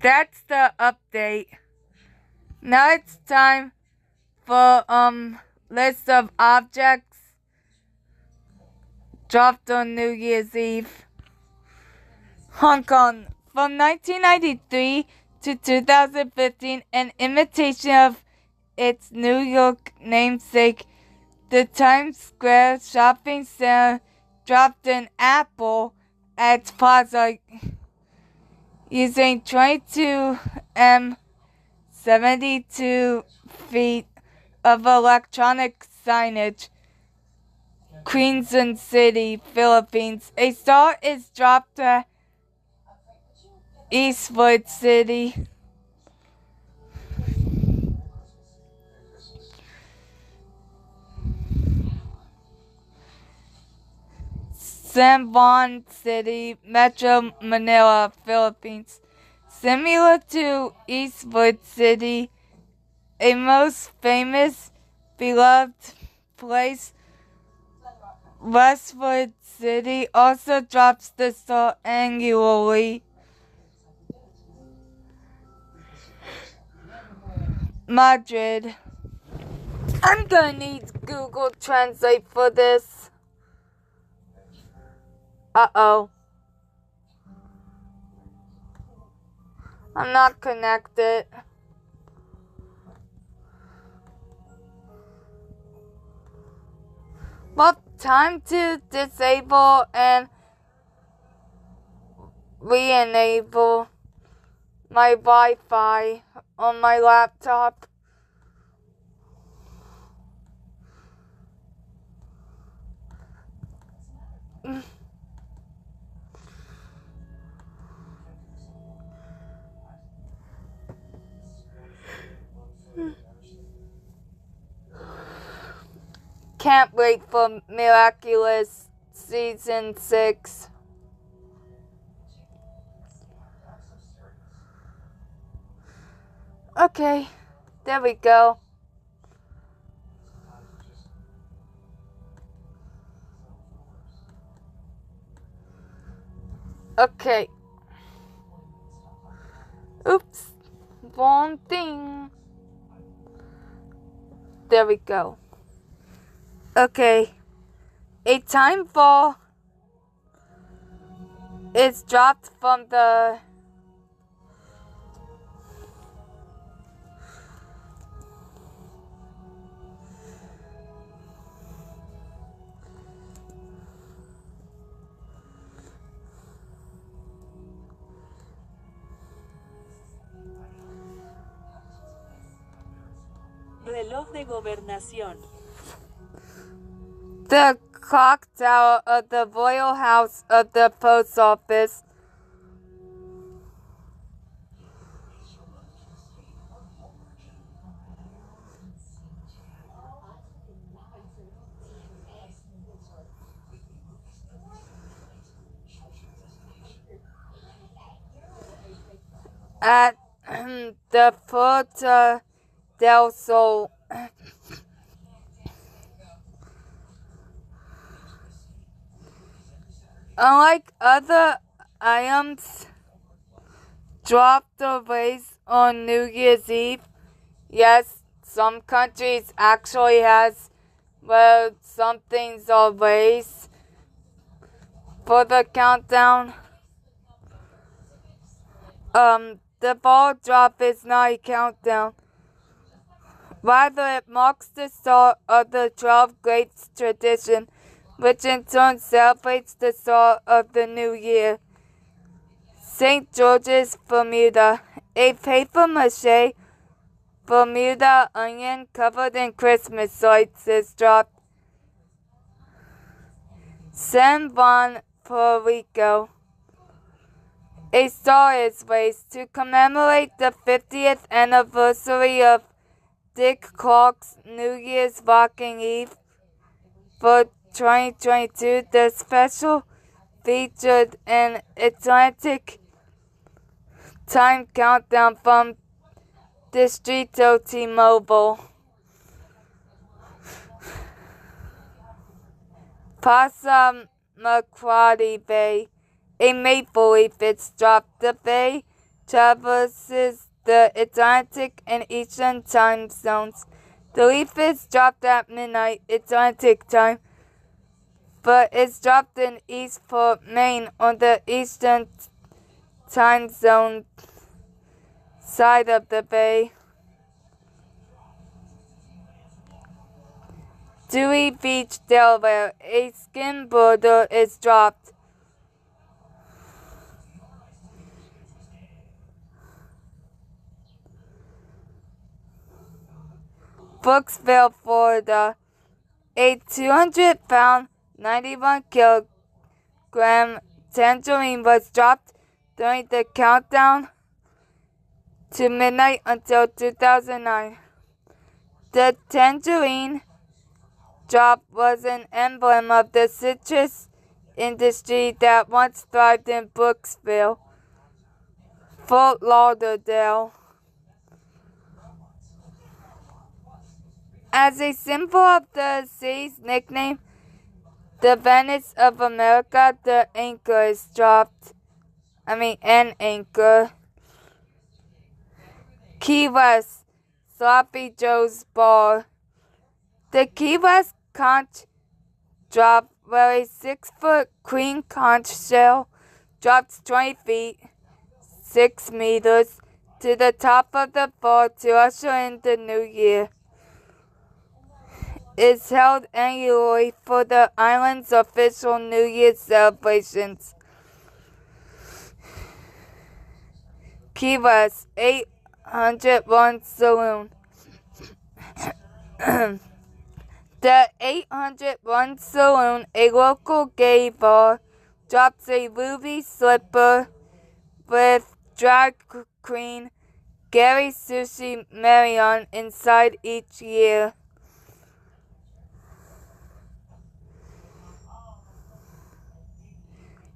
that's the update. Now it's time for list of objects dropped on New Year's Eve. Hong Kong. From 1993 to 2015, an imitation of its New York namesake, the Times Square shopping center dropped an apple at its plaza using 22 72 feet of electronic signage. Quezon City, Philippines. A star is dropped at Eastwood City. San Juan City, Metro Manila, Philippines. Similar to Eastwood City, a most famous, beloved place, Westwood City also drops the star annually. Madrid. I'm gonna need Google Translate for this. Uh-oh. I'm not connected. Well, time to disable and re-enable my Wi-Fi on my laptop. Can't wait for Miraculous Season 6. Okay, there we go. Okay. Oops. Wrong thing. There we go. Okay. A timefall is dropped from the Reloj de gobernación. The clock tower of the Royal House of the Post Office. At the Puerta del Sol. Unlike other items dropped or raised on New Year's Eve, yes, some countries actually has where some things are raised for the countdown. The ball drop is not a countdown. Rather, it marks the start of the 12 Grapes tradition, which in turn celebrates the start of the new year. St. George's, Bermuda. A papier-mâché Bermuda onion covered in Christmas lights is dropped. San Juan, Puerto Rico. A star is raised to commemorate the 50th anniversary of Dick Clark's New Year's Rocking Eve. For 2022, the special featured an Atlantic time countdown from Distrito T-Mobile. Passamaquoddy Bay. A maple leaf is dropped. The bay traverses the Atlantic and Eastern time zones. The leaf is dropped at midnight Atlantic time, but it's dropped in Eastport, Maine on the Eastern time zone side of the bay. Dewey Beach, Delaware, a skin border is dropped. Brooksville, Florida, a 200-pound, 91-kilogram tangerine was dropped during the countdown to midnight until 2009. The tangerine drop was an emblem of the citrus industry that once thrived in Brooksville, Fort Lauderdale. As a symbol of the city's nickname, the Venice of America, the anchor is dropped. An anchor. Key West, Sloppy Joe's Bar. The Key West conch drop, where a 6-foot queen conch shell drops 20 feet, 6 meters, to the top of the bar to usher in the new year, is held annually for the island's official New Year's celebrations. Key West, 801 Saloon. The 801 Saloon, a local gay bar, drops a ruby slipper with drag queen Gary Sushi Marion inside each year.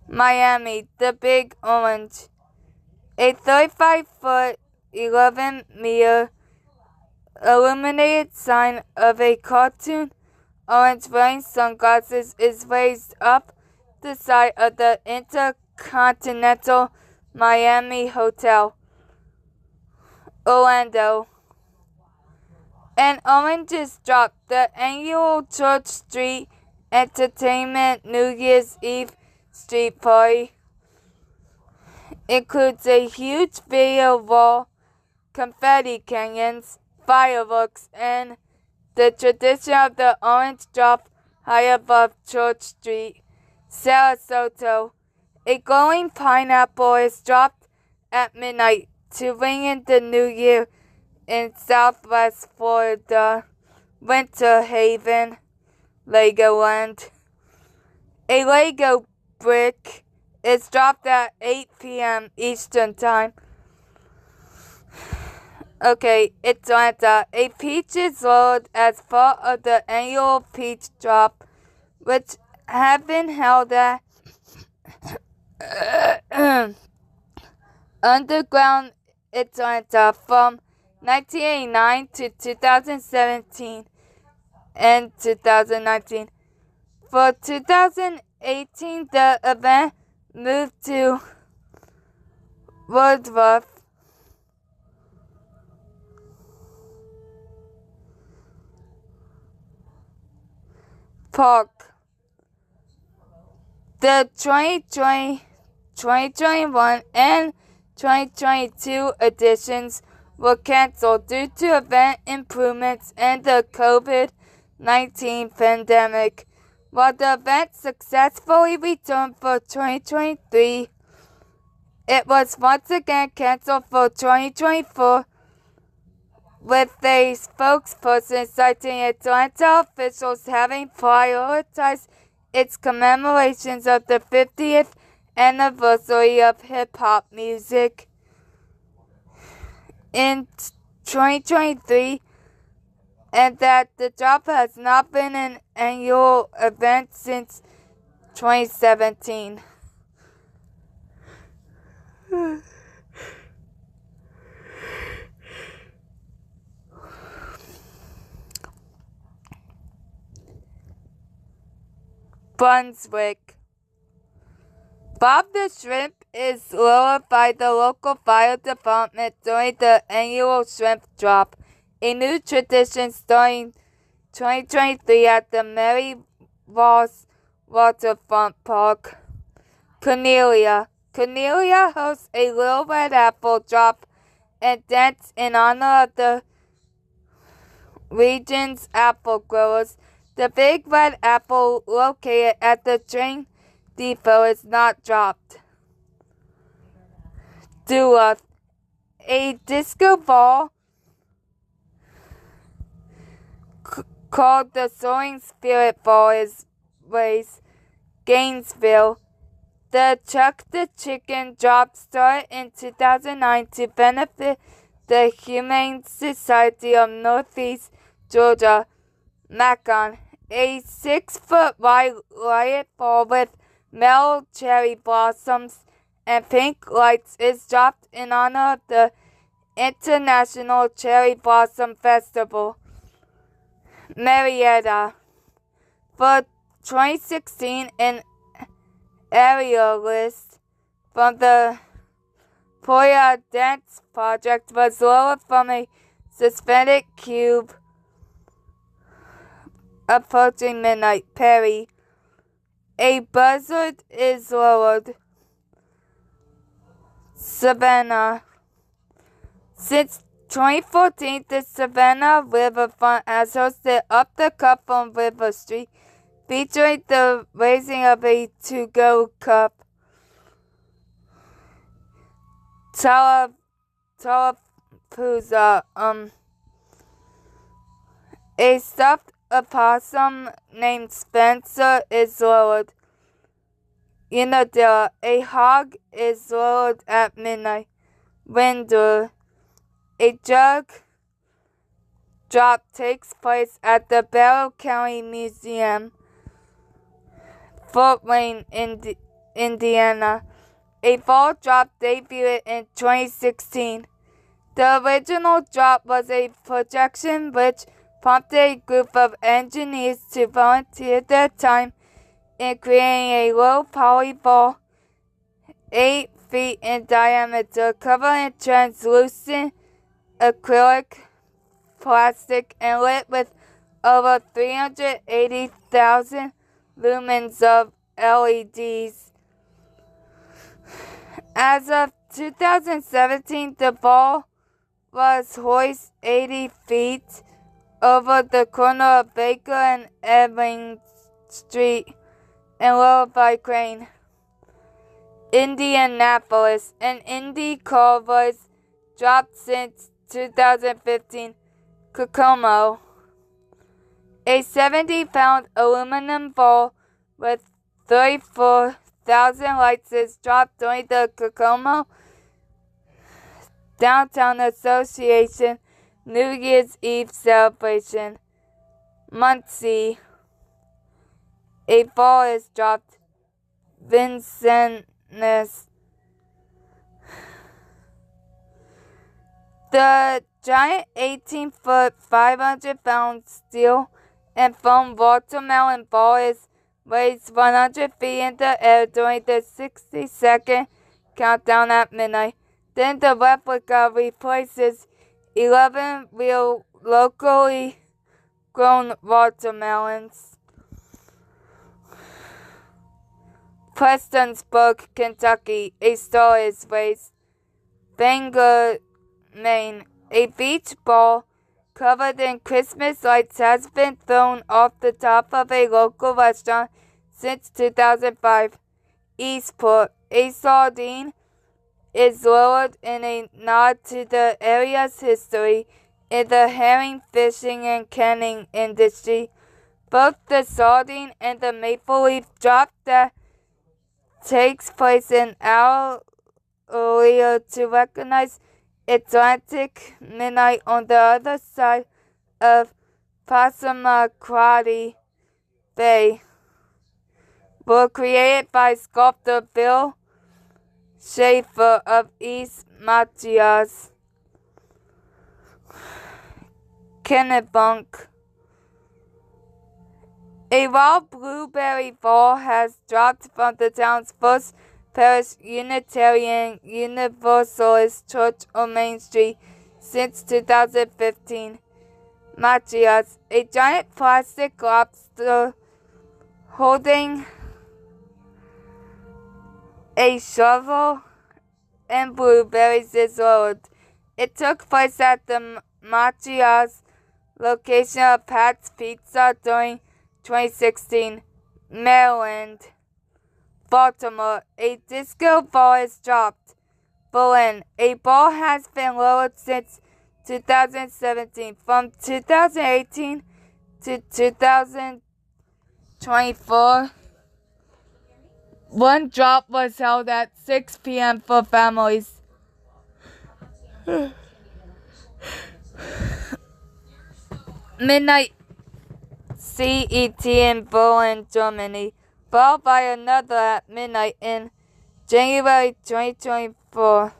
Miami, the Big Orange, a 35-foot, 11-meter illuminated sign of a cartoon orange wearing sunglasses is raised up the side of the Intercontinental Miami Hotel, Orlando. An orange is dropped. The annual Church Street Entertainment New Year's Eve street party includes a huge video wall, confetti canyons, fireworks, and the tradition of the orange drop high above Church Street. Sarasota, a glowing pineapple is dropped at midnight to ring in the new year in Southwest Florida. Winter Haven, Legoland. A Lego brick is dropped at 8 p.m. Eastern Time. Atlanta. A peach is lowered as part of the annual peach drop, which have been held at Underground Atlanta from 1989 to 2017 and 2019. For 2018, the event moved to Woodruff Park. The 2020, 2021, and 2022 editions were canceled due to event improvements and the COVID-19 pandemic. While the event successfully returned for 2023, it was once again canceled for 2024, with a spokesperson citing Atlanta officials having prioritized its commemorations of the 50th anniversary of hip-hop music. In 2023, and that the drop has not been an annual event since 2017. Brunswick. Bob the Shrimp is lowered by the local fire department during the annual shrimp drop, a new tradition starting 2023 at the Mary Ross Waterfront Park. Cornelia hosts a Little Red Apple drop and dance in honor of the region's apple growers. The big red apple located at the train depot is not dropped. Duluth, a disco ball called the Soaring Spirit Ball is raised. Gainesville, the Chuck the Chicken drop started in 2009 to benefit the Humane Society of Northeast Georgia. Macon, a 6-foot wide riot ball with metal cherry blossoms and pink lights is dropped in honor of the International Cherry Blossom Festival. Marietta, for 2016, an area list from the Poya Dance Project was lowered from a suspended cube approaching midnight. Perry, a buzzard is lowered. Savannah, since 2014, the Savannah Riverfront has hosted Up the Cup on River Street, featuring the raising of a to-go cup. Tallapooza, a stuffed opossum named Spencer is lowered. Unadilla, a hog is lowered at midnight. Windsor, a jug drop takes place at the Barrow County Museum. Fort Wayne, Indiana, a fall drop debuted in 2016. The original drop was a projection which prompted a group of engineers to volunteer their time in creating a low poly ball 8 feet in diameter, covered in translucent acrylic plastic and lit with over 380,000 lumens of LEDs. As of 2017, the ball was hoisted 80 feet over the corner of Baker and Ebling Street and lowered by crane. Indianapolis, an Indy car was dropped since 2015. Kokomo, a 70-pound aluminum ball with 34,000 lights is dropped during the Kokomo Downtown Association New Year's Eve celebration. Muncie, a ball is dropped. Vincennes, the giant 18-foot, 500-pound steel and foam watermelon ball is raised 100 feet in the air during the 60-second countdown at midnight. Then the replica replaces 11 real locally grown watermelons. Prestonsburg, Kentucky, a star is raised. Bangor, Maine, a beach ball covered in Christmas lights has been thrown off the top of a local restaurant since 2005. Eastport, a sardine is lowered in a nod to the area's history in the herring fishing and canning industry. Both the sardine and the maple leaf drop that takes place an hour earlier to recognize Atlantic midnight on the other side of Passamaquoddy Bay were created by sculptor Bill Schaefer of East Machias. Kennebunk, a wild blueberry ball has dropped from the town's first Parish Unitarian Universalist Church on Main Street since 2015. Machias, a giant plastic lobster holding a shovel and blueberries is lowered. It took place at the Machias location of Pat's Pizza during 2016. Maryland. Baltimore. A disco ball is dropped. Berlin. A ball has been lowered since 2017. From 2018 to 2024, one drop was held at 6 p.m. for families. Midnight CET in Berlin, Germany, followed by another at midnight in January 2024.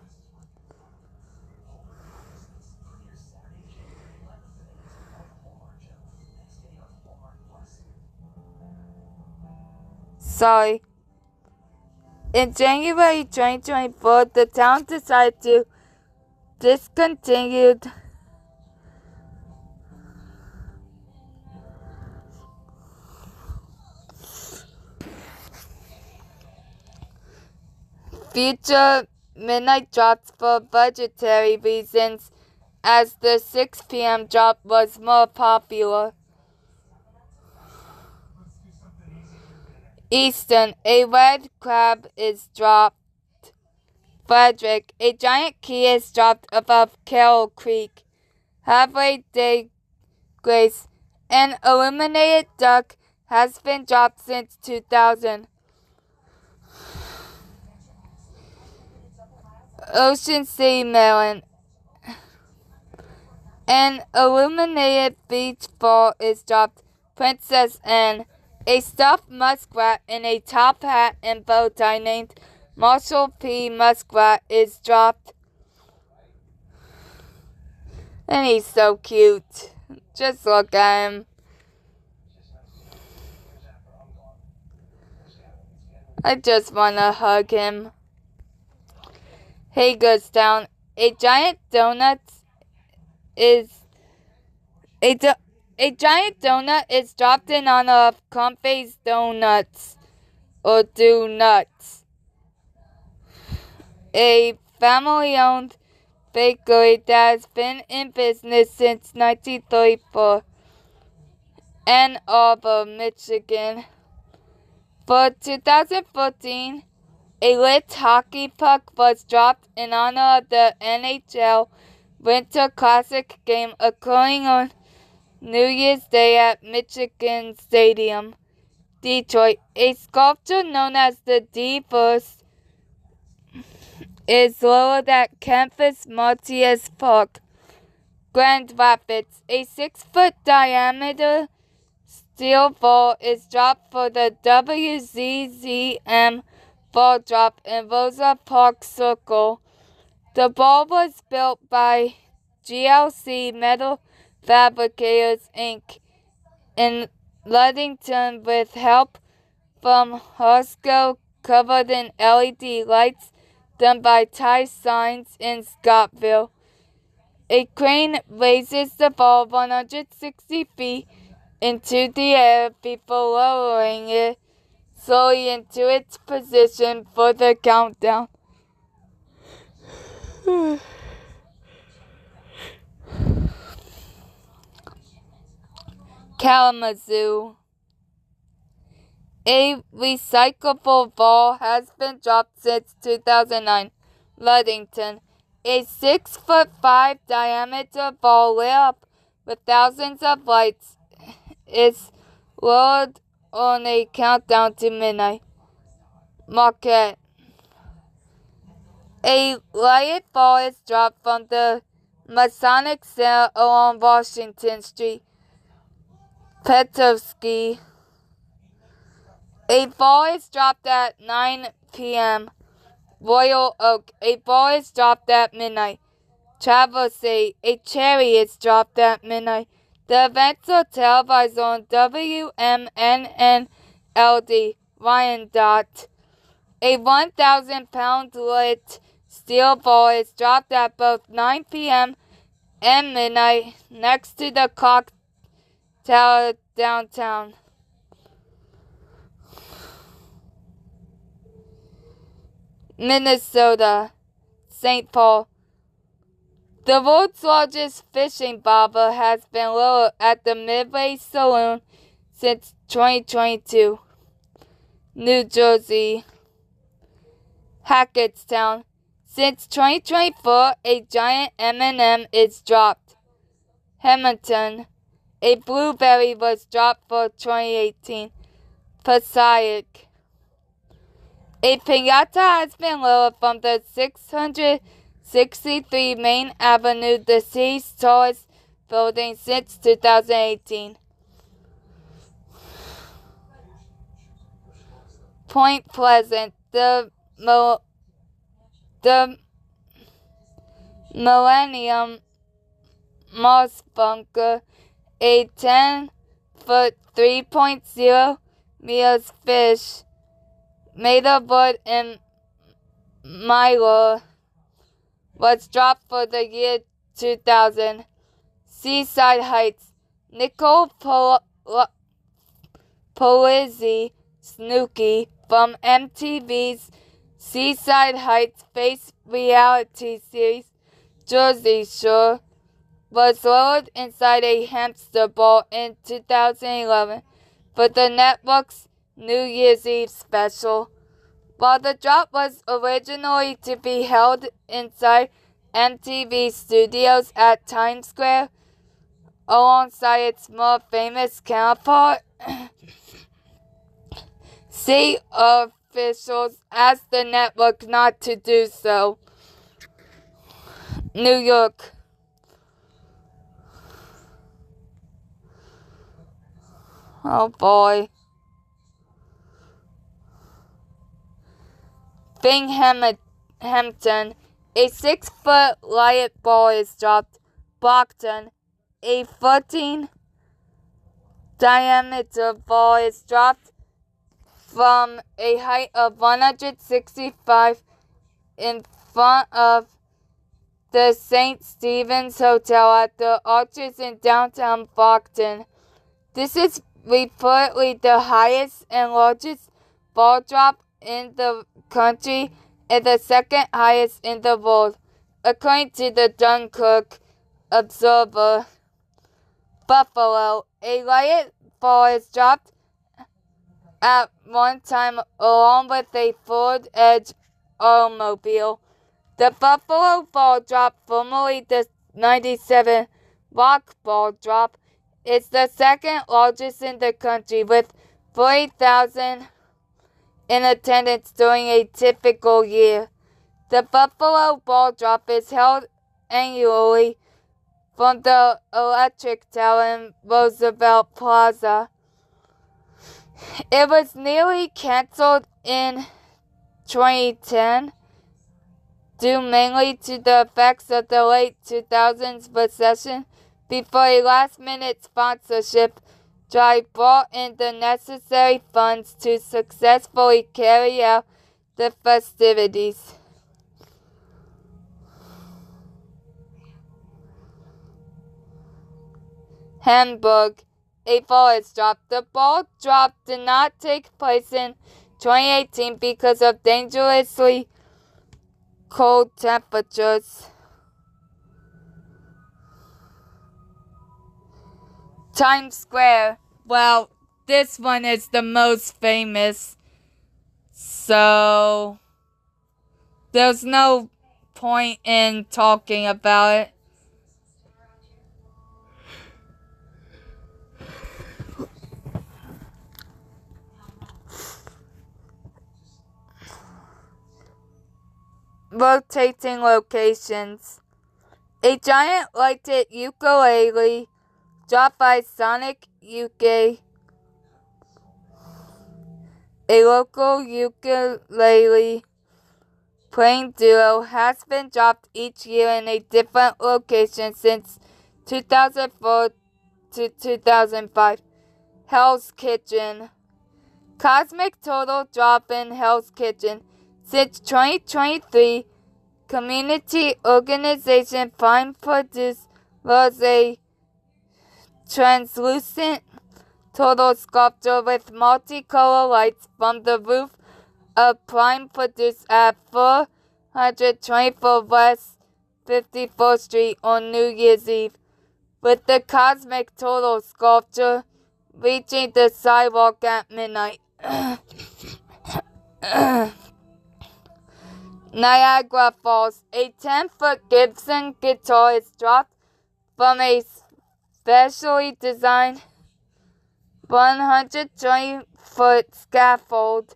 In January 2024, the town decided to discontinue future midnight drops for budgetary reasons, as the 6 p.m. drop was more popular. Easton, a red crab is dropped. Frederick, a giant key is dropped above Carroll Creek. Havre de Grace, an illuminated duck has been dropped since 2000. Ocean City, Maryland, an illuminated beach ball is dropped. Princess Anne, a stuffed muskrat in a top hat and bow tie named Marshall P. Muskrat is dropped. And he's so cute. Just look at him. I just want to hug him. Hagerstown, a giant donut is dropped in honor of Comfy's Donuts or Do Nuts, a family-owned bakery that has been in business since 1934, Ann Arbor, Michigan. For 2014, a lit hockey puck was dropped in honor of the NHL Winter Classic game occurring on New Year's Day at Michigan Stadium. Detroit, a sculpture known as the D-Verse is lowered at Campus Martius Park. Grand Rapids, a 6-foot diameter steel ball is dropped for the WZZM ball drop in Rosa Park Circle. The ball was built by GLC Metal Fabricators, Inc. in Ludington with help from Horsco, covered in LED lights done by Ty Signs in Scottville. A crane raises the ball 160 feet into the air before lowering it slowly into its position for the countdown. Kalamazoo. A recyclable ball has been dropped since 2009. Ludington. A 6'5" diameter ball lit up with thousands of lights is lowered on a countdown to midnight. Marquette. A lighted ball is dropped from the Masonic Center along Washington Street. Petrovsky. A ball is dropped at 9 p.m. Royal Oak. A ball is dropped at midnight. Traverse. A cherry is dropped at midnight. The events are televised on WMNN LD. Wyandotte. A 1,000-pound lit steel ball is dropped at both 9 p.m. and midnight next to the clock tower downtown. Minnesota, St. Paul. The world's largest fishing bobber has been lowered at the Midway Saloon since 2022. New Jersey, Hackettstown. Since 2024, a giant M&M is dropped. Hamilton, a blueberry was dropped for 2018. Passaic, a piñata has been lowered from the 663 Main Avenue, the city's tallest building, since 2018. Point Pleasant, the Millennium Moss Bunker, a 10-foot 3.0 meters fish made of wood and mylar was dropped for the year 2000. Seaside Heights, Nicole Polizzi Snooki from MTV's Seaside Heights face reality series Jersey Shore was lowered inside a hamster ball in 2011 for the network's New Year's Eve special. While the drop was originally to be held inside MTV Studios at Times Square alongside its more famous counterpart, city officials asked the network not to do so. New York. Oh boy. Binghamton, a 6-foot light ball is dropped. Brockton, a 14 diameter ball is dropped from a height of 165 in front of the St. Stephen's Hotel at the Arches in downtown Brockton. This is reportedly the highest and largest ball drop in the country and the second highest in the world, according to the Dunkirk Observer. Buffalo, a light ball is dropped at one time along with a Ford Edge automobile. The Buffalo ball drop, formerly the 97 rock ball drop, is the second largest in the country, with 40,000 in attendance during a typical year. The Buffalo ball drop is held annually from the Electric Tower in Roosevelt Plaza. It was nearly canceled in 2010 due mainly to the effects of the late 2000s recession before a last-minute sponsorship drive brought in the necessary funds to successfully carry out the festivities. Hamburg, a ball is dropped. The ball drop did not take place in 2018 because of dangerously cold temperatures. Times Square. Well, this one is the most famous, so there's no point in talking about it. Rotating locations. A giant lighted ukulele dropped by Sonic UK, a local ukulele playing duo, has been dropped each year in a different location since 2004 to 2005. Hell's Kitchen. Cosmic Total drop in Hell's Kitchen, Since 2023, community organization Fine Produce was a translucent total sculpture with multicolor lights from the roof of Prime Produce at 424 West 54th Street on New Year's Eve, with the cosmic total sculpture reaching the sidewalk at midnight. Niagara Falls. A 10-foot Gibson guitar is dropped from a specially designed 120-foot scaffold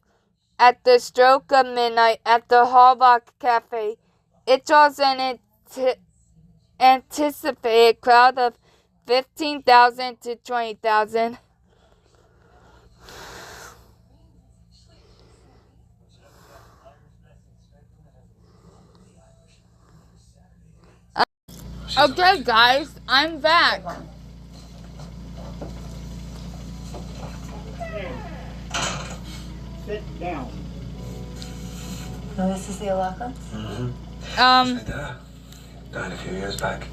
at the stroke of midnight at the Hard Rock Cafe. It draws an anticipated crowd of 15,000 to 20,000. Okay, guys, I'm back. Sit down. Oh, this is the Alaka? Died a few years back.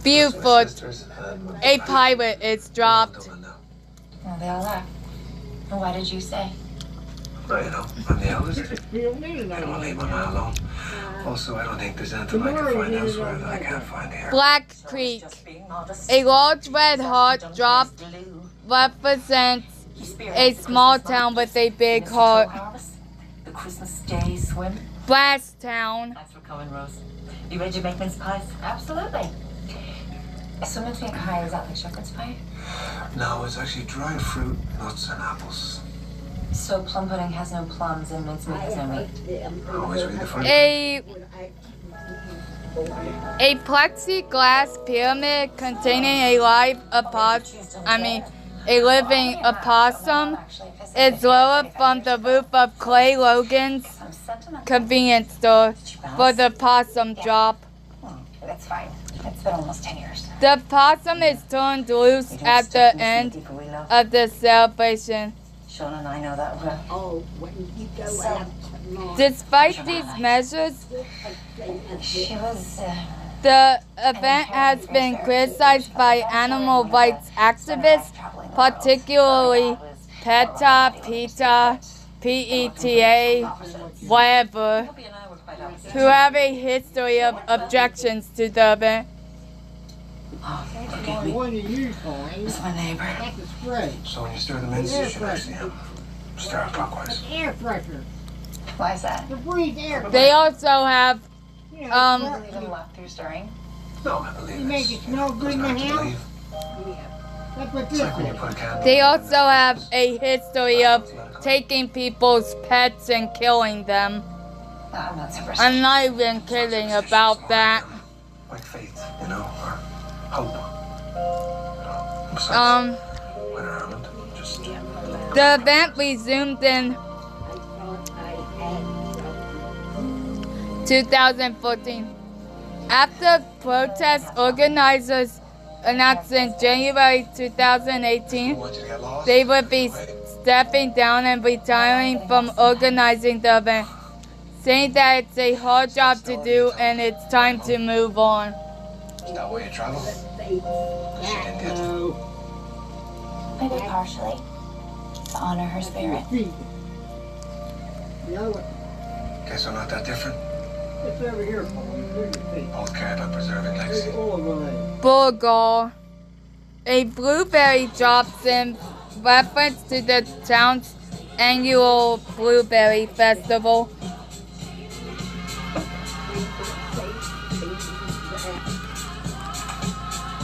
Buford, a pirate is dropped. Well, they all are. Well, why did you say? Well, you know, I'm the eldest. You don't need I don't want to another leave one. my man alone. Also, I don't think there's anything I can find elsewhere that I can't find here. Black Creek, Just being modest. a large red heart Don't dropped taste glue. represents You a experience the small Christmas town lights, with a big the mistletoe heart. harvest, the Christmas Day swim. Blast Town, Thanks for coming, Rose. You ready to make mince pies? Absolutely. So mince pie, is that like shepherd's pie? No, it's actually dried fruit, nuts, and apples. So plum pudding has no plums and mincemeat has no meat. Always read the front. a plexiglass pyramid containing a living opossum is lowered from the roof of Clay Logan's I'm sentimental. convenience store for the possum drop. That's fine. It's been almost 10 years. The possum is turned loose at the end of the celebration. Sean and I know that well. Oh, when you go So- out. Despite these measures, She was, the event has been criticized by animal rights activists, particularly PETA, PETA, whatever, Opie and I were quite opposite. who have a history of objections to the event. Oh, The forgive me. one you use for, ain't It's it? my neighbor. That's a spray. So when you stir them in, you should actually stir it clockwise. That's air freshener. Why is that? To breathe air. They also have You know, um, Leave them left through stirring. No, I believe You make it smell good in the Hard to house? believe. That's what It's this like when you is. put a candle. they also have a history of taking people's pets and killing them. No, I'm not superstitious. I'm not even kidding about that. Like faith, you know, or hope. Besides, when it happened, just The event resumed in 2014. After protest organizers announced in January 2018 want you to get lost. they would be stepping down and retiring from organizing the event, saying that it's a hard job to do and it's time to move on. Is that why you travel? Because you didn't get to. No. Maybe partially. To honor her spirit. Feet. The other one, Guess we're not that different. it's over here, Paul. Look at your feet. Both care about preserving There's legacy. all of them. Bulgar. A blueberry drops in reference to the town's annual Blueberry Festival.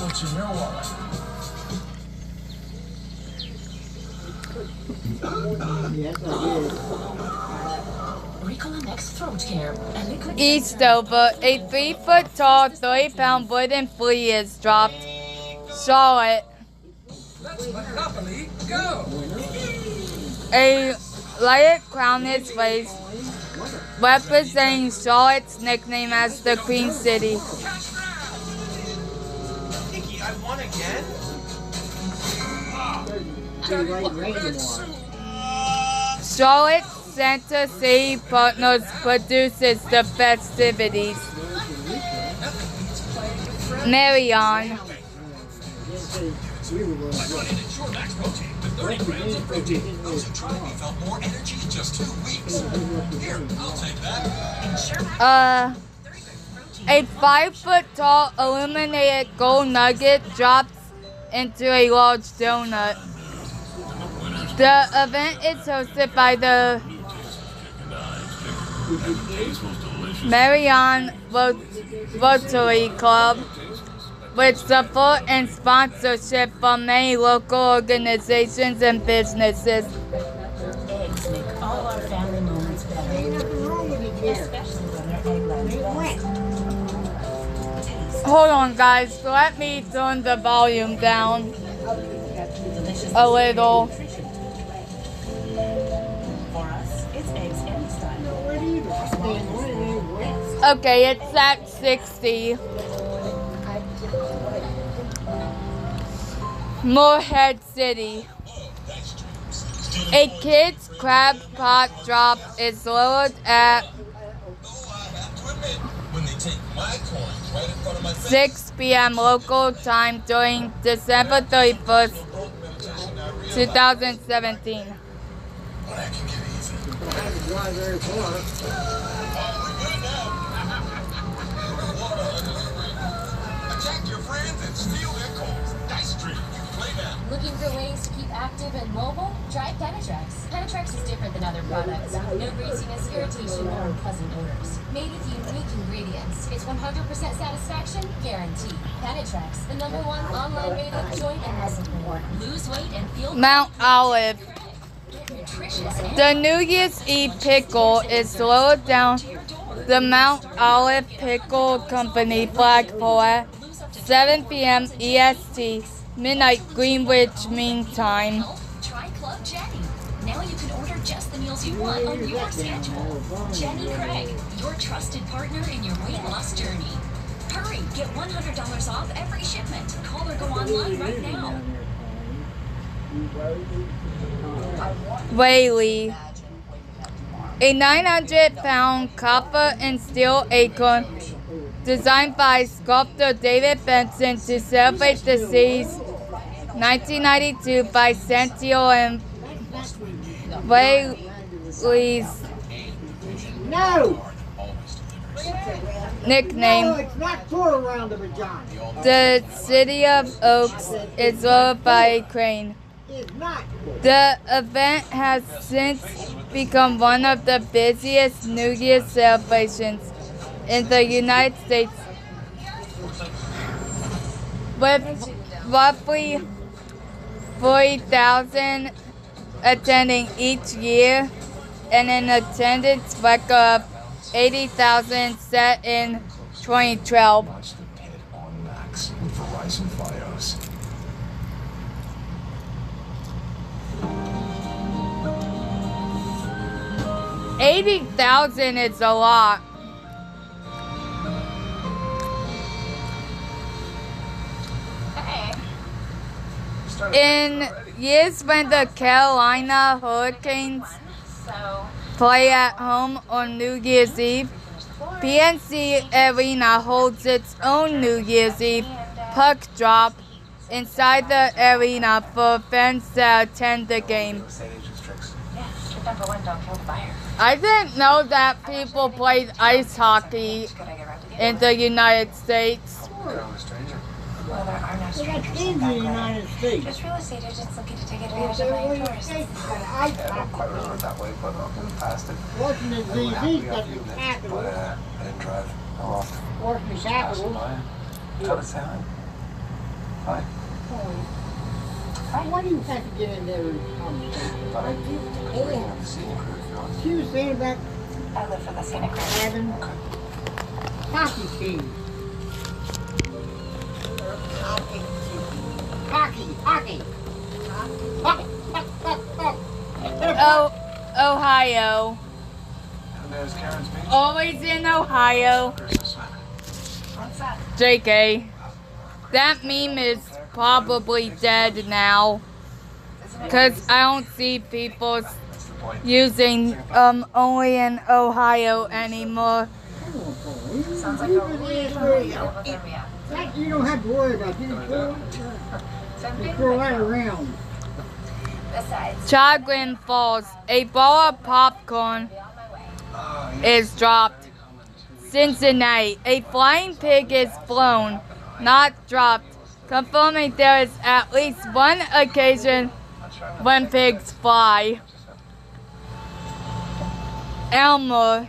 What's in your wallet? Yes, I did. Recolenex throat care. And liquid Eastover, a 3-foot tall, 30-pound wooden flea is dropped. Charlotte. Let's Monopoly go! A lighted crown is raised, representing Charlotte's nickname as the Queen City. Nikki, I won again? Too late, rain tomorrow. Charlotte's Santa City Partners produces the festivities. Marion. We were going to I needed Sure Max protein with 30 grams of protein. Those who tried me felt more energy in just 2 weeks. Here, I'll take that. A 5-foot tall illuminated gold nugget drops into a large donut. The event is hosted by the Marion Rotary Club with support and sponsorship from many local organizations and businesses. Eggs make all our family moments better, Ain't nothing wrong with it here. especially when they're egg They went. Taste Hold on, guys. Let me turn the volume down delicious a little. nutrition. For us, it's eggs any style. No, where do you stand? Where they went? Okay, it's at 60. Moorhead City. A kid's crab pot drop is lowered at When they take my coins right in front of my face. 6 p.m. local time during December 31st, 2017. But I can get easy. I had to drive very far. Attack your friends and steal their coins. Dice Street. Play now. Looking for ways to keep active and mobile? Try Penetrex. Penetrex is different than other products. No greasiness, irritation, or unpleasant odors. Made with unique ingredients. It's 100% satisfaction guaranteed. Penetrex, the #1 online rated joint and muscle care. Lose weight and feel Mount Olive. Get nutritious and The New Year's Eve pickle is lowered down the Mount Olive Pickle Company flagpole at 7 p.m. EST, midnight Greenwich Mean Time. try Club Jenny. Now you can order just the meals you want on your schedule. Jenny Craig, your trusted partner in your weight loss journey. Hurry, get $100 off every shipment. Call or go online right now. Whaley. A 900-pound copper and steel acorn designed by sculptor David Benson to celebrate the city's 1992 bicentennial and Whaley's No! nickname. No, it's not tore around the vagina. The city of Oaks is lowered by a crane. It's not. The event has since become one of the busiest New Year's celebrations in the United States, with roughly 40,000 attending each year and an attendance record of 80,000 set in 2012. Watch the pit on Max with Verizon Fios. $80,000 is a lot. In years when the Carolina Hurricanes play at home on New Year's Eve, PNC Arena holds its own New Year's Eve puck drop inside the arena for fans that attend the game. Tip number 1, don't kill the fire. I didn't know that people played ice hockey Could I get around to the in the United States. Well, there are no They got strangers kids in in the that way. United States. Just real estate agents looking to take If advantage they of were my in the tourists. States, got ice I don't quite remember it that way, but in the past it Washington, we were D.C. happy got after you the admit, capital. but I didn't drive. I lost. Washington Just passing capital. by. Tell us hi. Hi. Why do you have to get in there and conversation? But I could bring you on the scenic route if you want. She was saying about I live for the scenic route. having hockey teams. Hockey. Oh, Ohio. And there's Karen's Beach. Always in Ohio. Christmas man. What's that? JK. That meme is probably dead now. Because I don't see people using only in Ohio anymore. Sounds like a really yellow area. That you don't have to worry about. You can throw that around. Besides, Chagrin Falls. A ball of popcorn is dropped. Cincinnati. A flying pig is flown, not dropped, confirming there is at least one occasion when pigs fly. Elmer.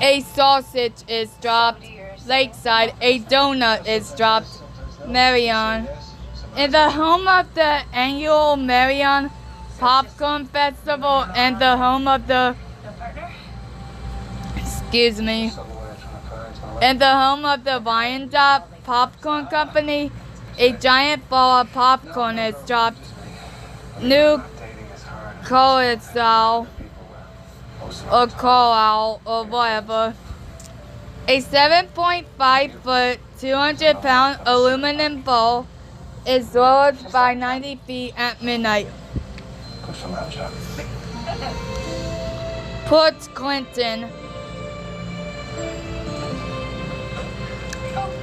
A sausage is dropped. Lakeside. A donut is dropped. Marion. In the home of the annual Marion Popcorn Festival and the home of the in the home of the Wyandotte Popcorn Company, a giant ball of popcorn is dropped. New Carlisle or Carlisle or whatever. A 7.5-foot, 200-pound aluminum bowl is lowered by 90 feet at midnight. Good for lamb chop. Port Clinton.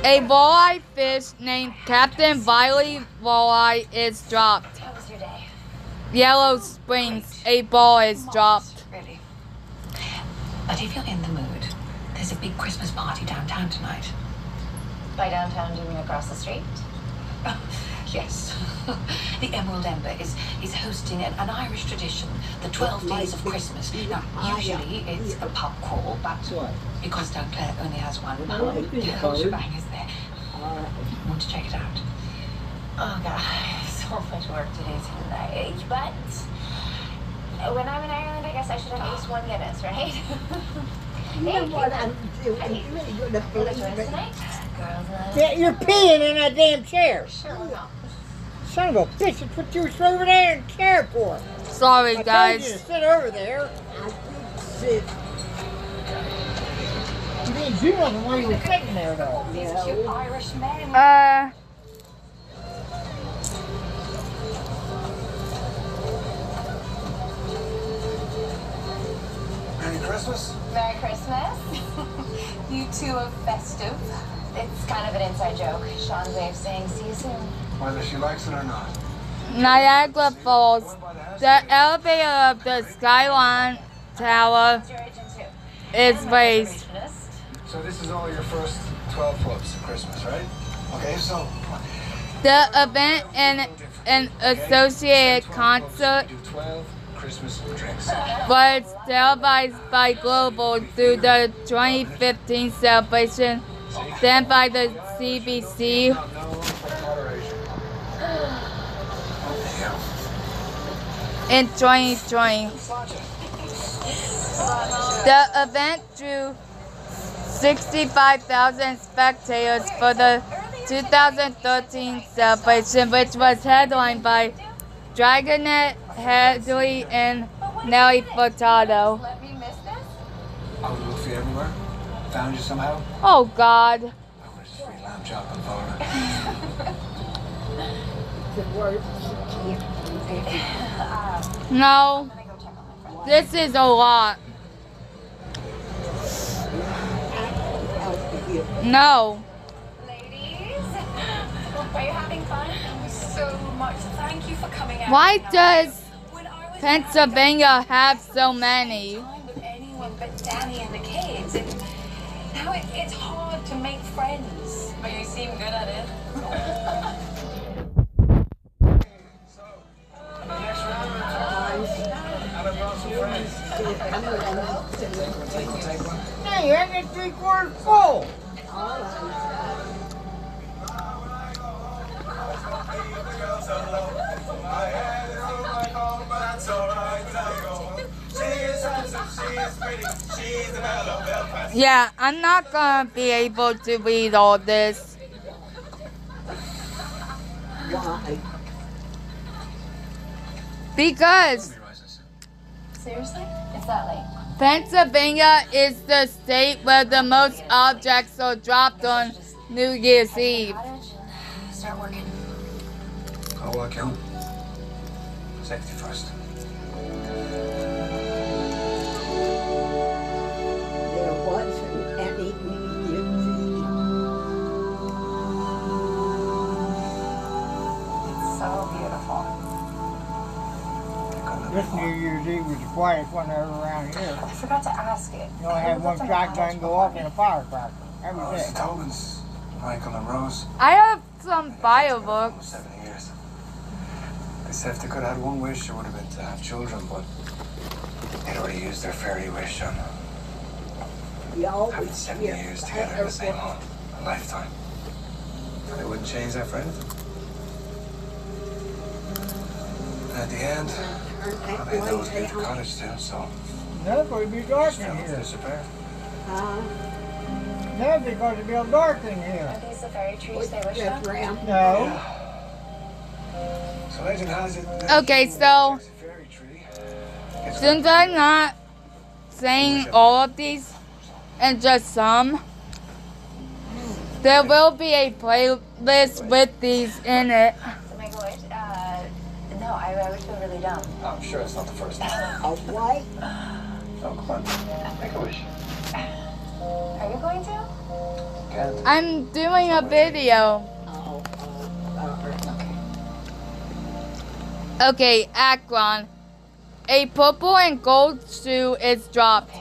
A walleye fish named Captain Wiley Walleye is dropped. how was your day? Yellow Springs. A ball is dropped. Really? But if you're in the mood, there's a big Christmas party downtown tonight. By downtown, do you mean across the street? Yes. The Emerald Ember is hosting an Irish tradition, the 12 Days of Christmas. Now, usually it's a pub crawl, but because Dunkirk only has one pub, the whole shebang is there. Want to check it out? Oh, God, so much work to do tonight. But when I'm in Ireland, I guess I should have at least one Guinness, right? You know what I'm doing? Hey. I'm really going to Wanna join us believe it. tonight? Girls, Yeah, you're peeing in that damn chair. sure, we'll go. Son of a bitch, that's what you were over there in the chair for. Sorry, I told you to guys. sit over there. I did sit. You didn't do nothing while you were sitting there, though. These cute Irish men. Merry Christmas. Merry Christmas. You two are festive. It's kind of an inside joke. Sean's way of saying see you soon. Whether she likes it or not. Niagara Falls. The elevator of the Skyline Tower What's your agent too? is raised. So this is all your first 12 flips at Christmas, right? Okay, so The event and an associated concert do 12 Christmas drinks. was televised by Global through the 2015 celebration, then by the CBC. No room for moderation. In 2020. The event drew 65,000 spectators for the 2013 celebration, which was headlined by Dragonette Headley and Nelly Furtado. Let me miss this? I was looking for you everywhere. Found you somehow. Oh God. I was just free lamb chop in Florida. The words you No. This is a lot. No. Ladies, are you having fun? So much. Thank you for coming out. Why does When I was Pennsylvania have so many? time with anyone but Danny and the kids, and now it's hard to make friends. But you seem good at it. Next round, we're talking. Have I brought some friends? Take one. Hey, you have it 3/4 full. Yeah, I'm not gonna be able to read all this. Why? Because Seriously? It's that late. Pennsylvania is the state where the most objects are dropped on New Year's Eve. Start working. I'll walk home. Safety first. There wasn't any music. So beautiful. This New Year's Eve was the quietest one ever around here. I forgot to ask it. You only had one shotgun go off and a firecracker. That Oh, was it's it. Tobin's, Michael and Rose. I have some Almost fireworks. 70 years. They said if they could have had one wish, it would have been to have children, but they'd already used their fairy wish on You having always 70 hear years together in the same home. A lifetime. And they wouldn't change that for anything. And at the end, well, they had those good cottage too, so No, it's going to be dark just in fell to here. disappear. No, because it'll be dark in here. Are these the fairy trees they wish on? No. So legend has it that Okay, who so takes a fairy tree gets since I'm not saying all of these and just some, there will be a playlist with these in it. To make a wish? No, I would feel really dumb. I'm sure it's not the first time. A what? So come on, make a wish. Are you going to? Can't. I'm doing a video. Okay, Akron. A purple and gold shoe is dropped.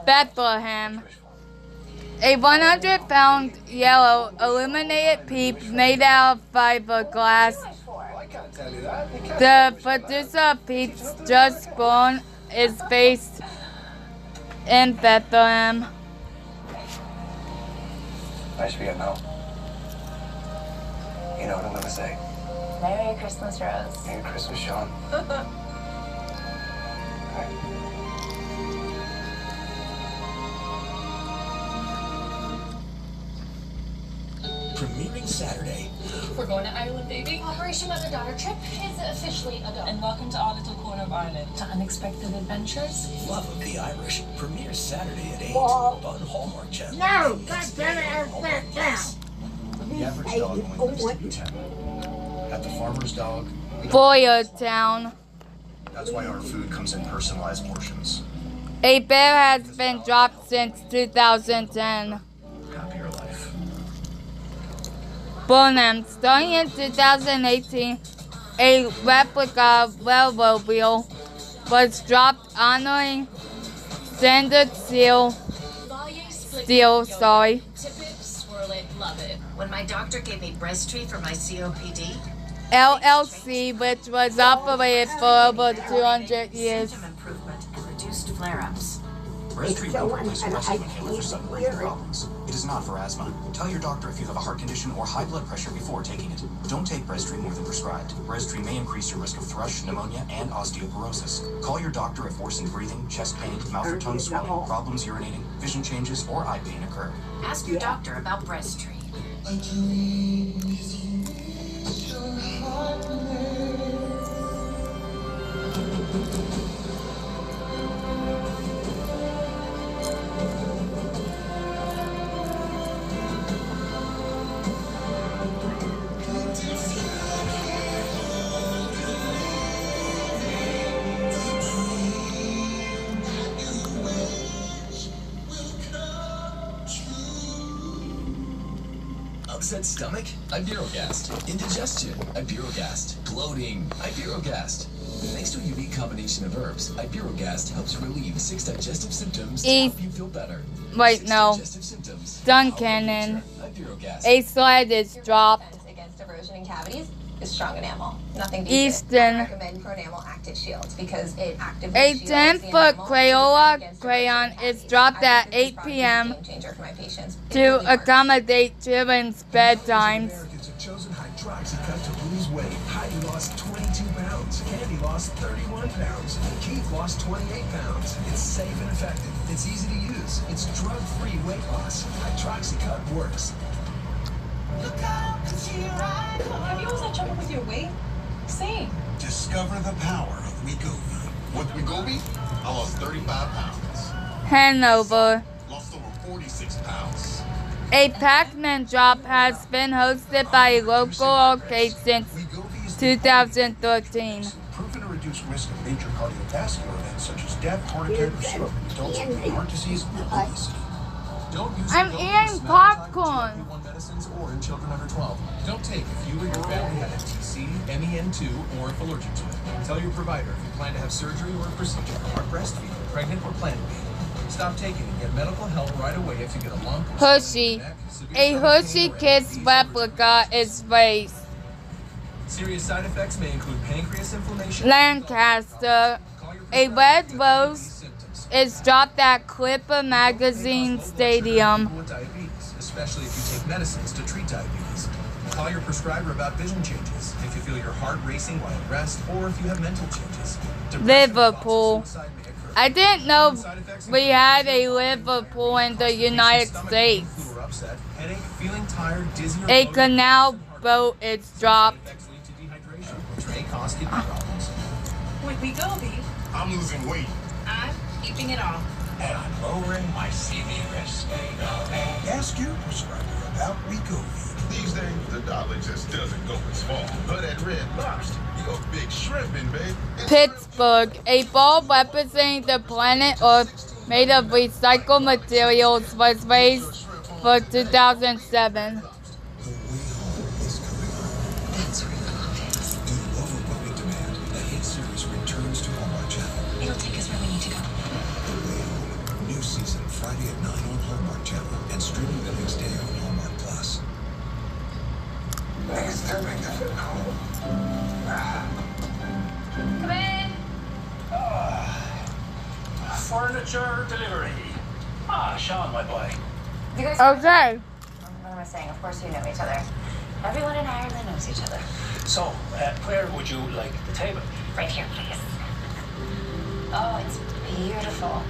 Bethlehem. A 100-pound yellow illuminated peep made out of fiberglass. I can't tell you that. You can't The producer of Peeps Just Born is based in Bethlehem. I should be getting home. You know what I'm gonna say. Merry Christmas, Rose. Merry Christmas, Sean. Premiering Saturday. We're going to Ireland, baby. Operation Mother-Daughter trip is officially a go. And welcome to our little corner of Ireland. To unexpected adventures. Love of the Irish. Premieres Saturday at 8 Whoa. on Hallmark Channel. No, Next that's day better on Hallmark than that. Plus. The average dog only lives to be 10. At the farmer's dog, we don't. Boyertown. That's why our food comes in personalized portions. A bear has been dropped since 2010. Happier life. Burnham. Starting in 2018, a replica railroad wheel was dropped honoring Standard Steel. Sorry. Tip it, swirl it, love it. When my doctor gave me Breztri for my COPD, LLC, which was operated for over 200 years. symptom improvement and reduced flare-ups. Breztri will replace a rescue inhaler for sudden breathing problems. It is not for asthma. Tell your doctor if you have a heart condition or high blood pressure before taking it. Don't take Breztri more than prescribed. Breztri may increase your risk of thrush, pneumonia, and osteoporosis. Call your doctor if worsened breathing, chest pain, mouth or tongue swelling, problems urinating, vision changes, or eye pain occur. Ask your doctor about Breztri. Upset stomach? Ibirogast. Indigestion? Ibirogast. Bloating? Ibirogast. Thanks to a unique combination of herbs, Ibirogast helps relieve 6 digestive symptoms to help you feel better. Wait, 6 no. digestive symptoms. Duncannon. Ibirogast. A slide is dropped. Against erosion and cavities is strong enamel. Nothing to Easton. I recommend Pronamel Active Shields because it actively A shields 10-foot the enamel Crayola against crayon erosion and is cavities. dropped I at think this 8 product is a p.m. game changer for my patients. It to really works. accommodate children's bedtimes. Americans have chosen Hydroxycut to lose weight. Heidi lost 22 pounds. Candy lost 31 pounds. Keith lost 28 pounds. It's safe and effective. It's easy to use. It's drug-free weight loss. Hydroxycut works. Have you always had trouble with your weight? Same. Discover the power of Wegovy. With Wegovy, I lost 35 pounds. Hanover. Lost over 46 pounds. A Pac-Man drop has been hosted by a local arcade since 2013. Proven to reduce risk of major cardiovascular events such as death, heart attack, or stroke in adults with heart disease and obesity. Don't use I'm eating popcorn. GLP-1 medicines or in children under 12. Don't take if you or your family have MTC, MEN2, or if allergic to it. Tell your provider if you plan to have surgery or a procedure, are breastfeeding, pregnant, or planning to be. Stop taking and get medical help right away if you get a lump or Hershey. A Hershey Kiss replica is raised. Serious side effects may include pancreas inflammation. Lancaster. A red rose is dropped at Clipper Magazine Stadium. Diabetes, especially if you take medicines to treat diabetes. Call your prescriber about vision changes if you feel your heart racing while at rest or if you have mental changes. Liverpool. I didn't know we had a Liverpool in the United States. A canal boat is dropped. Wegovy. I'm losing weight. I'm keeping it off. And I'm lowering my CV risk. Ask your prescriber about Wegovy. These days, the dollar just doesn't go as far. But at Red Lobster, you're big shrimping, babe. Pittsburgh. A ball representing the planet Earth made of recycled materials was raised for 2007. That's really obvious. Due to overwhelming demand, the hit series returns to Hallmark Channel. It'll take us where we need to go. The Way Home. New season Friday at 9 on Hallmark Channel and streaming the next day on Hallmark Plus. I think it's tempting to fit home. Come in. Furniture delivery. Sean, my boy. You guys. Okay. What am I saying? Of course you know each other. Everyone in Ireland knows each other. So, where would you like the table? Right here, please. Oh, it's beautiful.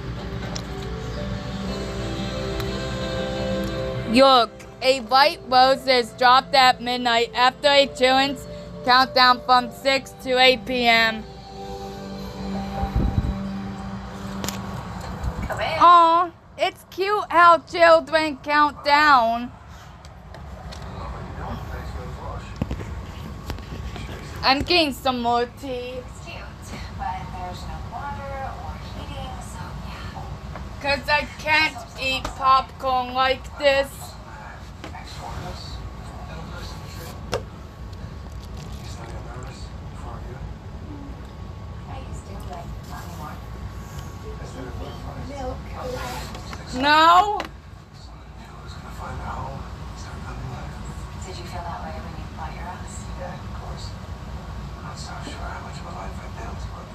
York. A white rose is dropped at midnight after a children's countdown from 6 to 8 p.m. Come in. Aw, it's cute how children count down. I'm getting some more tea. It's cute, but there's no water or heating, so yeah. Because I can't eat popcorn like this. I used to, but not anymore. No? Did you feel that way when you bought your house? Yeah, of course. I'm not so sure how much of a life I built, but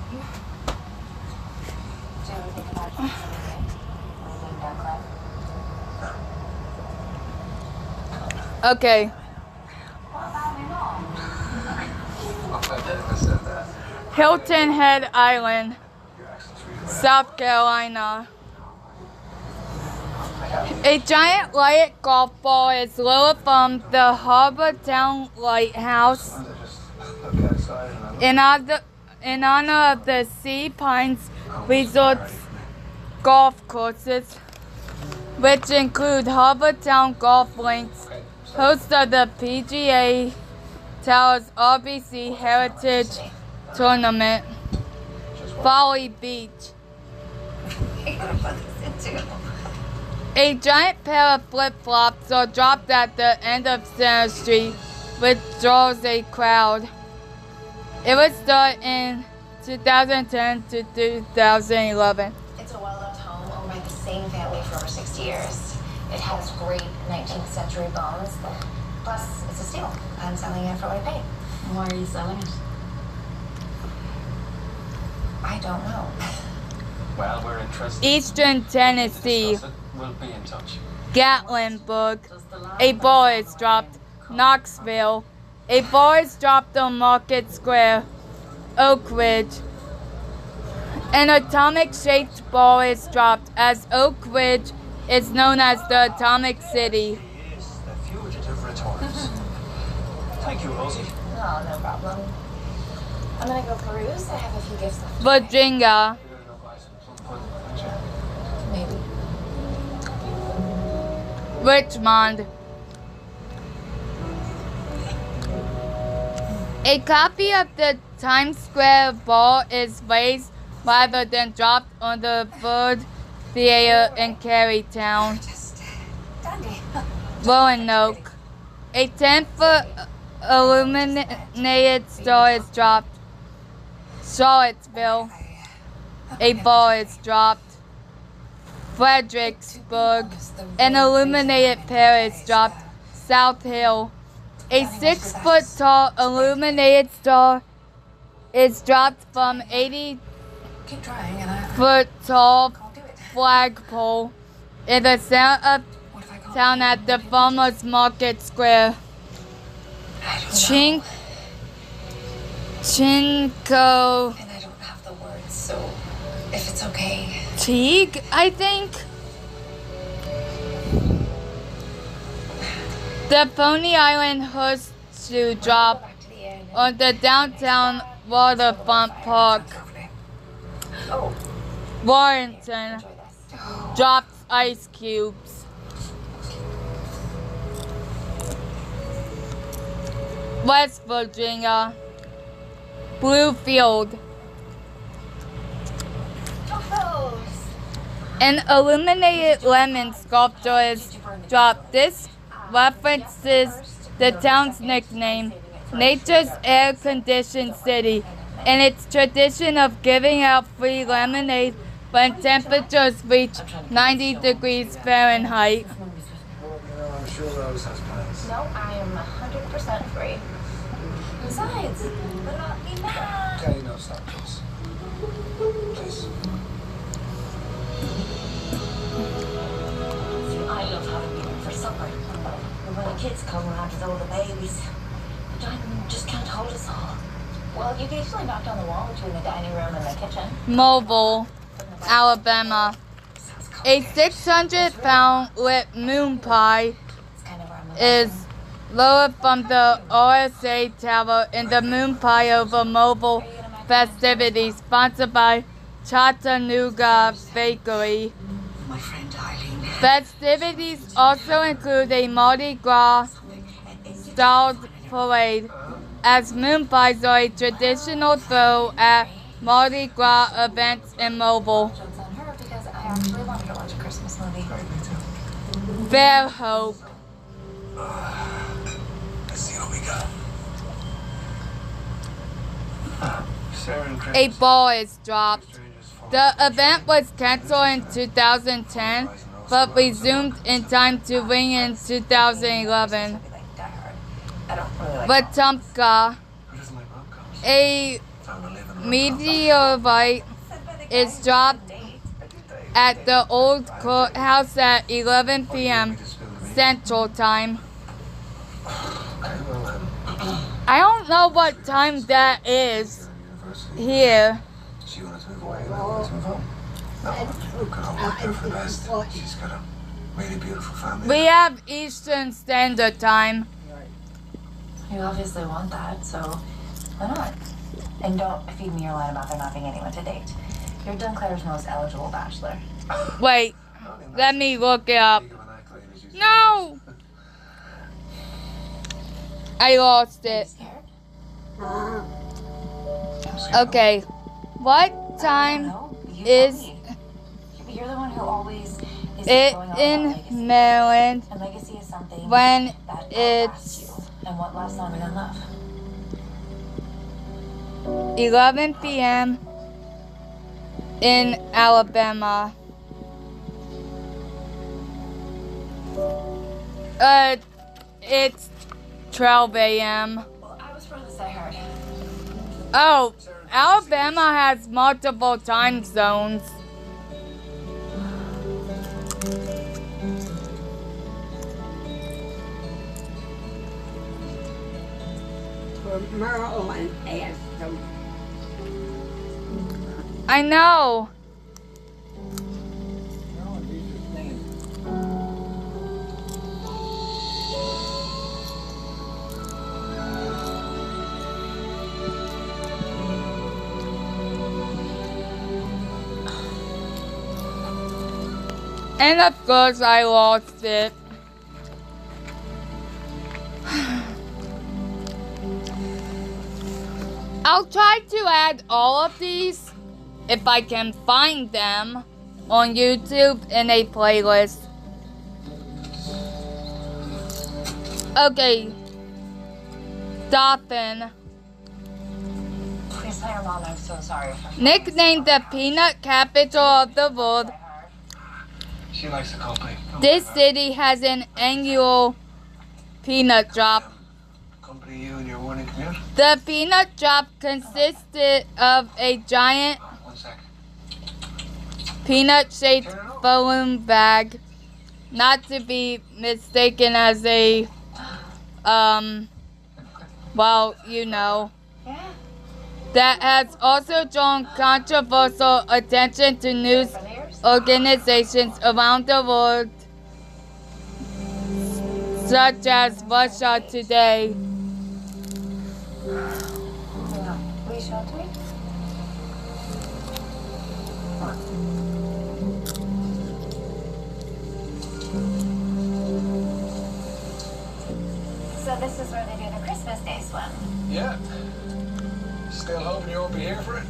Do you ever think about it someday? Leaving Dunkland? Okay. What about my mom? I never said that. Hilton Head Island, South Carolina. A giant light golf ball is lowered from the Harbor Town Lighthouse in honor of the Sea Pines Resort's golf courses, which include Harbor Town Golf Links, host of the PGA Tour's RBC Heritage Tournament, Folly Beach. A giant pair of flip-flops are dropped at the end of Center Street, which draws a crowd. It was started in 2010 to 2011. It's a well-loved home owned by the same family for over 60 years. It has great 19th century bones. Plus, it's a steal. I'm selling it for what I paid. Why are you selling it? I don't know. Well, we're interested. Eastern Tennessee, We'll be in touch. Gatlinburg. A ball is dropped. Knoxville. A ball is dropped on Market Square. Oak Ridge. An atomic-shaped ball is dropped as Oak Ridge is known as the Atomic City. Yes, the fugitive returns. Thank you, Rosie. Oh, no problem. I'm gonna go peruse. I have a few gifts left. Virginia. Maybe. Richmond. A copy of the Times Square ball is raised rather than dropped on the Ford Theater in Carytown, Roanoke. A 10-foot illuminated star is dropped. Charlottesville. A ball is dropped. Fredericksburg. An illuminated pair is dropped. South Hill. A 6-foot tall illuminated star is dropped from 80-foot tall flagpole in the center of town at the Farmers Market Square. Chinko. And I don't have the words, so if it's okay. Teague, I think. The Pony Island horseshoe drop on the downtown waterfront park. Warrenton drops ice cubes. West Virginia. Bluefield. An illuminated lemon sculpture is dropped. This references the town's nickname, Nature's Air-Conditioned City, and its tradition of giving out free lemonade when temperatures reach 90 degrees Fahrenheit. I'm sure Rose has plans. No, I am 100% free. Besides, what about me now? Okay, no, stop, please. Please. I love having you in for supper. And when the kids come around with all the babies, the dining room just can't hold us all. Well, you've usually knocked on the wall between the dining room and the kitchen. Mobile, Alabama. A 600-pound lit moon pie is lowered from the RSA Tower in the moon pie over mobile festivities sponsored by Chattanooga Bakery. My friend Eileen. Festivities also include a Mardi Gras styled parade, as moon pies are a traditional throw at Mardi Gras events in Mobile. Because I actually wanted to watch a Christmas movie. Fairhope. Let's see what we got. Sarah and Chris. A ball is dropped. The event was canceled in 2010, but resumed in time to ring in 2011. Wetumpka. A meteorite is dropped at the old courthouse at 11 p.m. Central Time. I don't know what time that is here. She wanted to move away, and I wanted to move home. No, I'm gonna work out for the best. She's got a really beautiful family. We have Eastern Standard Time. You obviously want that, so why not? And don't feed me your line about there not being anyone to date. You're Dunclair's most eligible bachelor. Wait, let me look it up. No! I lost it. Okay, what time is You're the one who always is it going on in about legacy. Maryland And legacy is something when that outlasts it's you. And what lasts longer than love? 11 p.m. in Alabama? It's 12 a.m. Well, I was furthest I heard. Oh, Alabama has multiple time zones. Maryland asked them. I know. And of course I lost it. I'll try to add all of these, if I can find them, on YouTube in a playlist. Okay. Dolphin. Please tell your mom I'm so sorry for Nicknamed the peanut capital of the world, She likes the company. this city has an annual peanut drop. Company you and your warning commute? The peanut drop consisted of a giant 1 sec. peanut-shaped balloon bag, not to be mistaken as a, well, you know, that has also drawn controversial attention to news organizations around the world, such as Russia Today. Will you show it to me? So this is where they do the Christmas Day swim. Yeah. Still hoping you won't be here for it?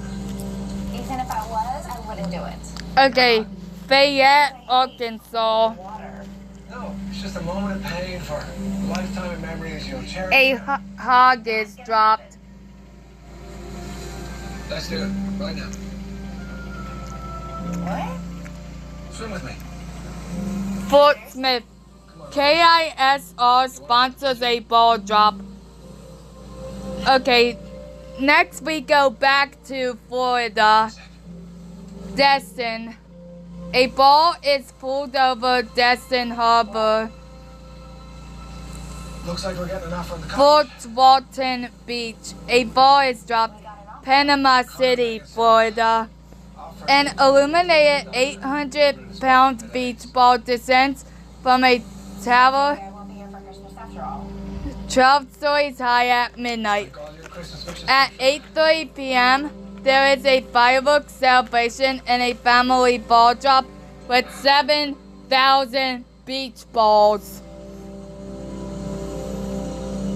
Even if I was, I wouldn't do it. Okay, Fayette, Arkansas. No, it's just a moment of pain for a lifetime of memories you'll cherish. A hog is dropped. Let's do it right now. What? Swim with me. Fort Smith. KISR sponsors a ball drop. Okay, next we go back to Florida. Destin. A ball is pulled over Destin Harbor. Looks like we're getting enough from the Fort Walton Beach. A ball is dropped. Panama City, Florida. An illuminated 800-pound beach ball descends from a tower 12 stories high at midnight. At 8:30 p.m., there is a fireworks celebration and a family ball drop with 7,000 beach balls.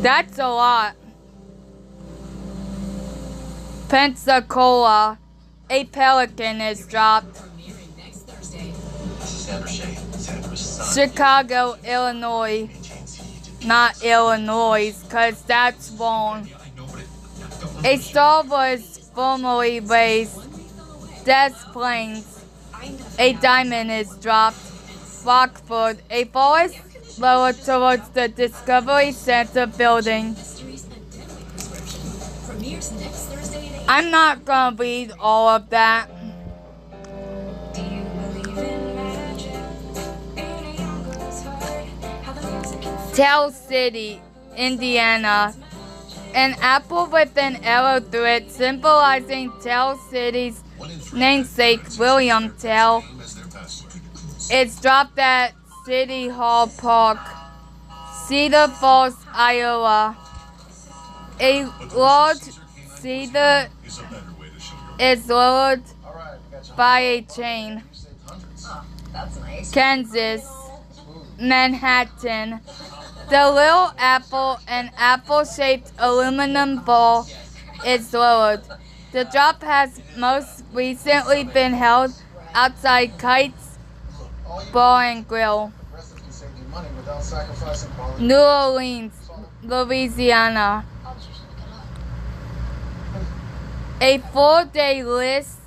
That's a lot. Pensacola, a pelican is dropped. Chicago, Illinois. Not Illinois, because that's wrong. A star was formerly raised. Des Plaines. A diamond is dropped. Rockford. A ball is lowered towards the Discovery Center building. I'm not gonna read all of that. Tell City, Indiana. An apple with an arrow through it, symbolizing Tell City's namesake, William Tell. It's dropped at City Hall Park, Cedar Falls, Iowa. A large cedar is lowered by a chain. Kansas, Manhattan. The Little Apple, an apple-shaped aluminum ball, is lowered. The drop has most recently been held outside Kites Bar and Grill. New Orleans, Louisiana. A 4-day list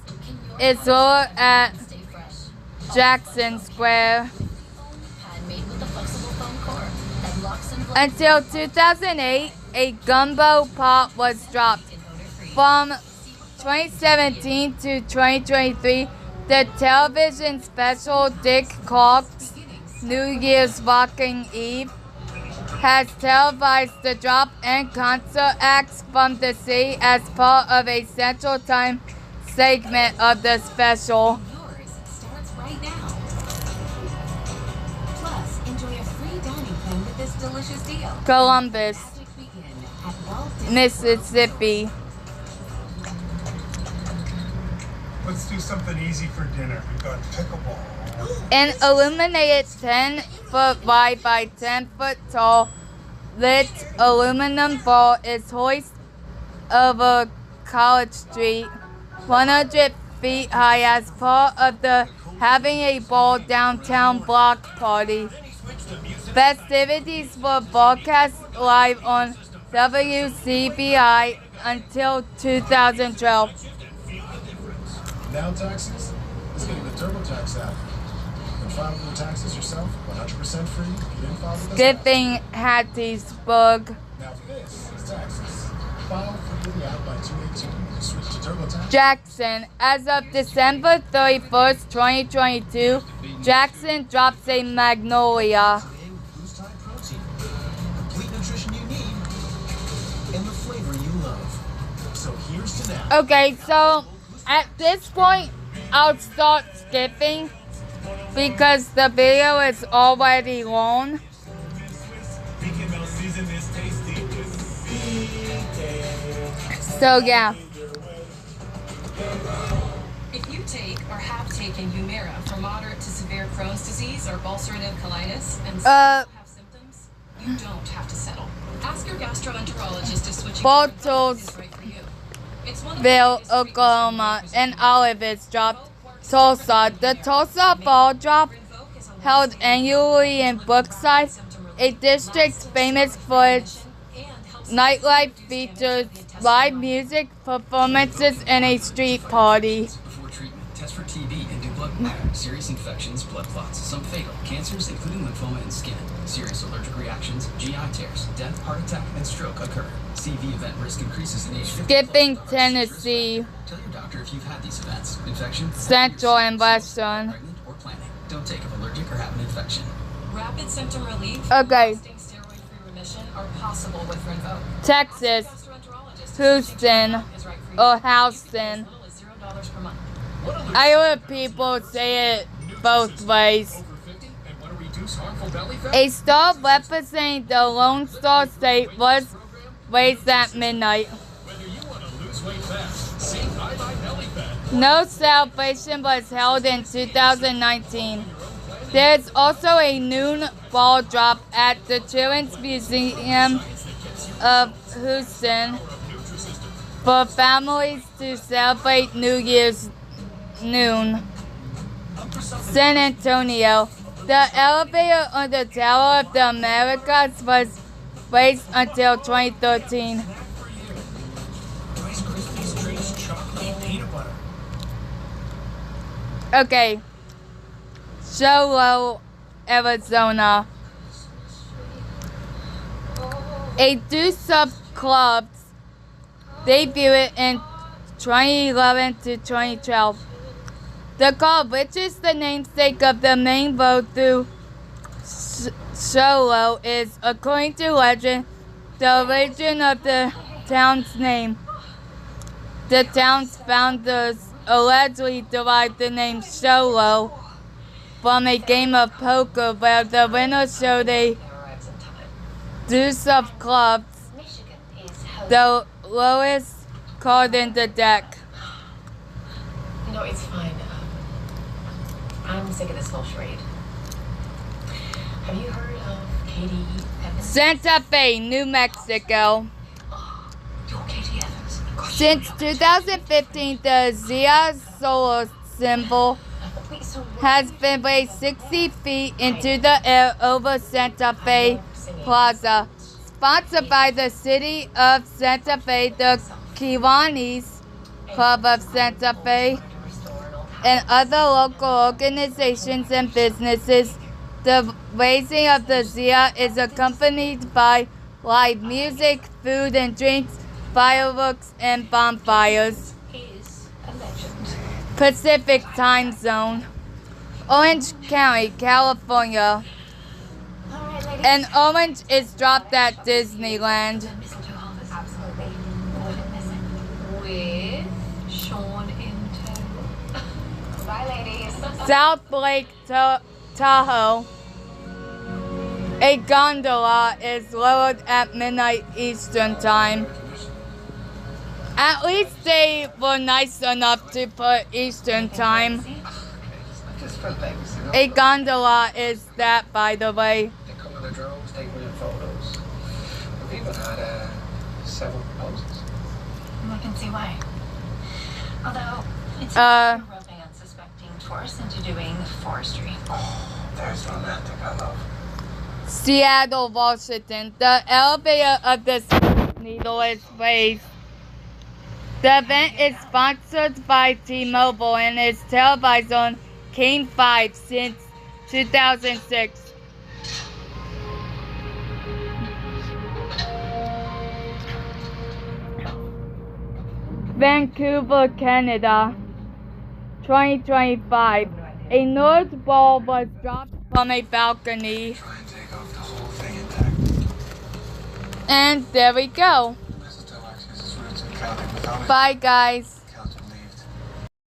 is lowered at Jackson Square. Until 2008, a gumbo pot was dropped. From 2017 to 2023, the television special Dick Clark's New Year's Rocking Eve has televised the drop and concert acts from the city as part of a Central Time segment of the special. Columbus, Mississippi. Let's do something easy for dinner. We got pickleball. An illuminated 10-foot wide by 10-foot tall lit aluminum ball is hoisted over College Street, 100 feet high, as part of the Having a Ball Downtown block party. Festivities were broadcast live on WCBI until 2012. Now taxes? Let's get the TurboTax app. And file your taxes yourself, 100% free. You didn't file with us. Skipping Hattiesburg. Now for this is taxes. File for the app by 282. Switch to TurboTax. Jackson. As of December 31st, 2022, Jackson drops a Magnolia. Boost high protein. Complete nutrition you need. And the flavor you love. So here's to now. Okay, so at this point, I'll start skipping because the video is already long. So yeah. If you take or have taken Humira for moderate to severe Crohn's disease or ulcerative colitis and still have symptoms, you don't have to settle. Ask your gastroenterologist to switch Baltonsville, right for you. It's one of the Oklahoma, and Olivet dropped Tulsa. The Tulsa Ball Drop, held annually in Brookside, a district famous for its nightlife, features live music, performances, and a street party. Before treatment, test for TB and do blood work. Serious infections, blood clots, some fatal. Cancers, including lymphoma and skin. Serious allergic reactions, GI tears, death, heart attack, and stroke occur. CV event risk increases in age 50. Skipping Tennessee. Tell your doctor if you've had these events. Infection, Central and Western. pregnant, or planning. Don't take if allergic or have an infection. rapid symptom relief Okay. and lasting steroid-free remission are possible with Rinvoq. Texas, Houston, or Houston. $0 per month. I heard people say it both ways. A star representing the Lone Star State was raised at midnight. No celebration was held in 2019. There's also a noon ball drop at the Children's Museum of Houston for families to celebrate New Year's noon. San Antonio. The elevator on the Tower of the Americas was raised until 2013. Okay. Show Arizona. A deuce of clubs debuted in 2011 to 2012. The club, which is the namesake of the main road through Solo, is, according to legend, the origin of the town's name. The town's founders allegedly derived the name Solo from a game of poker where the winner showed a deuce of clubs, the lowest card in the deck. No, it's fine. I'm sick of this whole charade. Have you heard of Katie Evans? Santa Fe, New Mexico. You're Katie Evans. Since 2015, the Zia solar symbol has been raised 60 feet into the air over Santa Fe Plaza. Sponsored by the City of Santa Fe, the Kiwanis Club of Santa Fe, and other local organizations and businesses, the raising of the Zia is accompanied by live music, food and drinks, fireworks, and bonfires. Pacific Time Zone. Orange County, California. An orange is dropped at Disneyland. With Sean in tow. Bye, ladies. South Lake Tahoe. A gondola is lowered at midnight Eastern Time. At least they were nice enough to put Eastern Time. A gondola is that, by the way. They come in the droves, taking in photos. We've even had several proposals. I can see why. Although, it's a rubbing unsuspecting tourists into doing forestry. Oh, there's romantic, I love. Seattle, Washington. The elevator of the Space Needle is raised. The event is sponsored by T-Mobile and is televised on King 5 since 2006. Vancouver, Canada, 2025. A North ball was dropped from a balcony. Try and take off the whole thing intact. And there we go. Bye, guys.